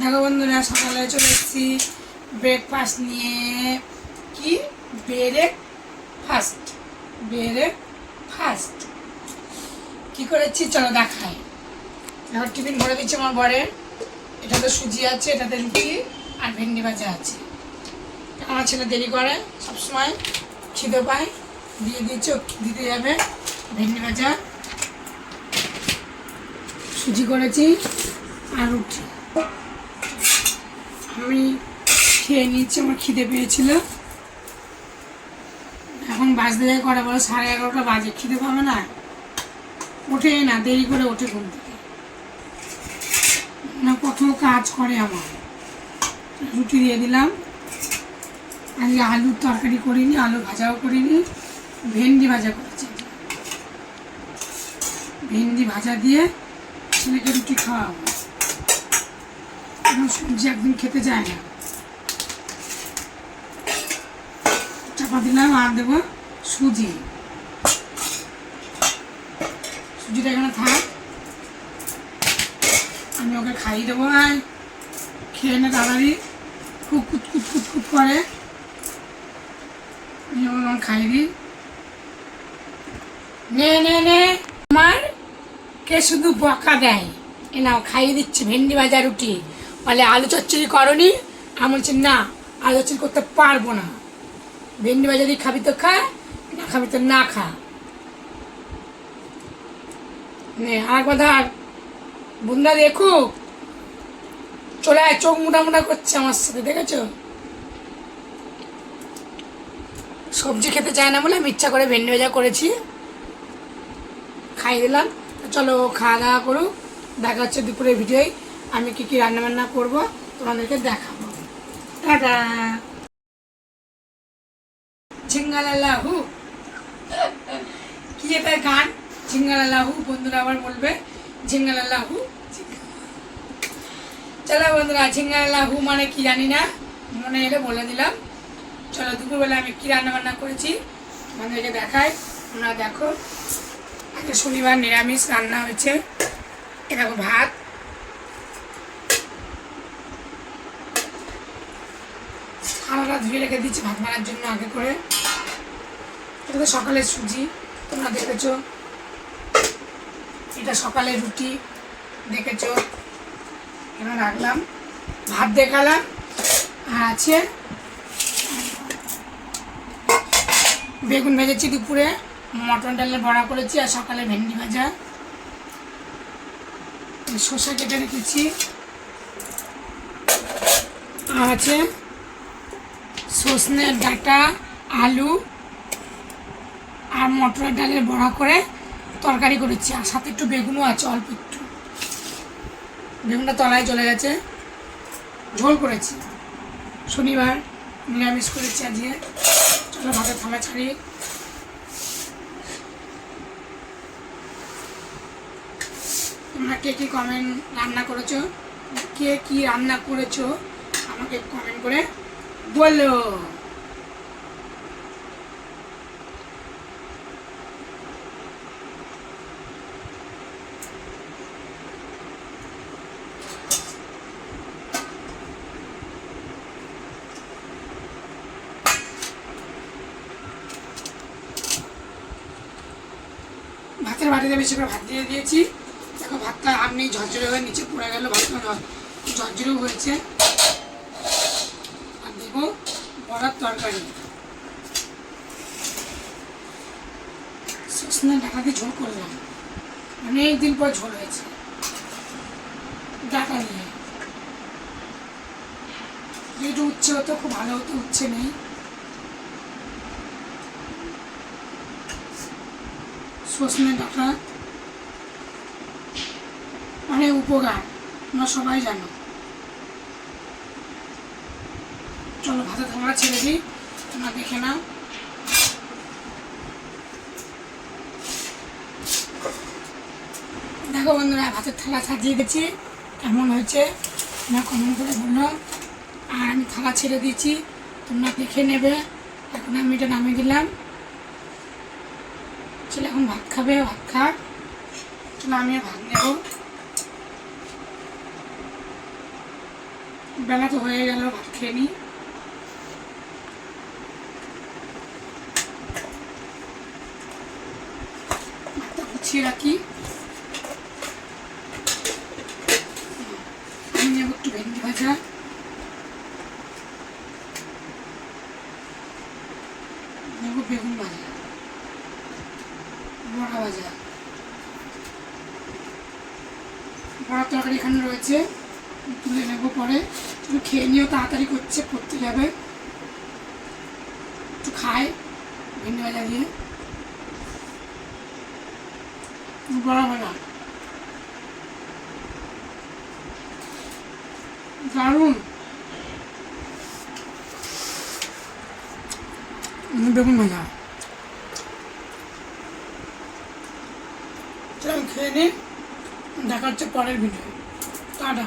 দেখো বন্ধুরা, সকালে চলে এসেছি ব্রেকফাস্ট নিয়ে। কি ব্রেকফাস্ট কি করেছি চলো দেখাই। এখন টিফিন ভরে দিচ্ছি আমার বরের। এটাতে সুজি আছে, এটাতে রুটি আর ভেন্ডি ভাজা আছে। আমার ছেলে দেরি করে, সবসময় খিদে পায়, দিয়ে দিয়েছে, দিতে যাবে। ভেন্ডি ভাজা, সুজি করেছি আর রুটি। আমি খেয়ে নিচ্ছি, আমার খিদে পেয়েছিল। এখন বাজতে যায় কটা বলো, 11:30 বাজে। খিদে পাবে না, ওঠে না, দেরি করে ওঠে ঘুম থেকে না, কত কাজ করে আমার। রুটি দিয়ে দিলাম। আজকে আলুর তরকারি করিনি, আলু ভাজাও করিনি, ভেন্ডি ভাজা করেছি। ভেন্ডি ভাজা দিয়ে ছেলেকে রুটি খাওয়াবো। সবজি একদিন খেতে যায় না। চাপা দিলাম আর দেবো সুজি। সুজিটা এখানে থাক, আমি ওকে খাইয়ে দেবো। আর খেয়ে নে তাড়াতাড়ি, খুব কুতকুত করে। আমি খাইয়ে দিই। নে নে নে, আমার কে শুধু বকা দেয়। এ নাও, খাইয়ে দিচ্ছে ভেন্ডি ভাজা রুটি। বলে আলু চচ্চড়ি করনি। আমি বলছি না, আলু চচ্চড়ি করতে পারবো না। ভেন্ডি ভাজা দিয়ে খাবি তো খা, না খাবি তো না খা। নে আর কথা, বুন্দা দেখুক চলে আয়। চোখ মোটা করছে আমার সাথে, দেখেছো? সবজি খেতে চায় না বলে আমি ইচ্ছা করে ভেন্ডি ভাজা করেছি, খাইয়ে দিলাম। চলো খাওয়া দাওয়া করুক। দেখা হচ্ছে দুপুরের ভিডিওয়। আমি কি রান্নাবান্না করবো তোমাদেরকে দেখাবো। টাটা। ঝিঙ্গালালাহু, কি এটা গান? ঝিঙ্গালালাহু, বন্ধুরা আবার বলবে ঝিঙ্গালালাহু। চলো বন্ধুরা, ঝিঙ্গালালাহু মানে কি জানি না, মনে এলে বলে দিলাম। চলো, দুপুরবেলা আমি কি রান্নাবান্না করেছি তোমাদেরকে দেখাই, তোমরা দেখো। আজকে শনিবার, নিরামিষ রান্না হয়েছে। এ দেখো ভাত, থালাটা ধুয়ে রেখে দিচ্ছি ভাত মারার জন্য আগে করে। এটা তো সকালের সুজি, তোমরা দেখেছো। এটা সকালের রুটি, দেখেছো। এখানে রাখলাম, ভাত দেখালাম। আর আছে বেগুন ভেজেছি দুপুরে, মটন ডালের বড়া করেছি, আর সকালে ভেন্ডি ভাজা। শসা কেটে রেখেছি। আর আছে সজনের ডাঁটা, আলু আর মটরের ডালের বড়া করে তরকারি করেছি। আর সাথে একটু বেগুনও আছে, অল্প একটু। বেগুনটা তলায় চলে গেছে। ঝোল করেছি, শনিবার নিরামিষ করেছি আজকে। চলো ভাতের থালা ছাড়ি। তোমরা কে কি কমেন্ট রান্না করেছো, কে কি রান্না করেছো আমাকে কমেন্ট করে বলো। ভাতের বাটিতে বেশি করে ভাত দিয়ে দিয়েছি। দেখো ভাতটা আপনি ঝরঝরে হয়ে নিচে পড়ে গেল, ভাতটা ঝরঝরেও হয়েছে। আর দেবো বড়ার তরকারি, সজনে ডাঁটা দিয়ে ঝোল করলাম। অনেকদিন পর ঝোল হয়েছে ডাঁটা নিয়ে। যেটু উচ্ছে হতো খুব ভালো হতো, উচ্ছে নেই। সজনে ডাঁটা অনেক উপকার, তোমরা সবাই জানো। চলো ভাতের থালা ছেড়ে দিই, তোমরা দেখে নাও। দেখো বন্ধুরা, ভাতের থালা সাজিয়ে গেছি, কেমন হয়েছে তোমরা কমেন্ট করে বলো। আর আমি থালা ছেড়ে দিয়েছি, তোমরা দেখে নেবে। এখন আমি এটা নামিয়ে দিলাম। ছেলে এখন ভাত খাবে, ভাত খাক। চলো আমিও ভাত নেব। বেলা তো হয়ে গেল, ভাত খেয়ে নিই। ভাতটা গুছিয়ে রাখি। আমি নেব একটু ভেন্ডি ভাজা, নেব বেগুন ভাজা, বড়া ভাজা। বড়ার তরকারি এখানে রয়েছে, তুলে নেব পরে। একটু খেয়ে নিয়েও তাড়াতাড়ি করছে, পড়তে যাবে, একটু খায় ভেন্ডি ভাজা দিয়ে। বড়া ভাজা দারুণ। বেগুন ভাজা চল খেয়ে নিই, দেখা হচ্ছে পরের ভিডিও। টাটা।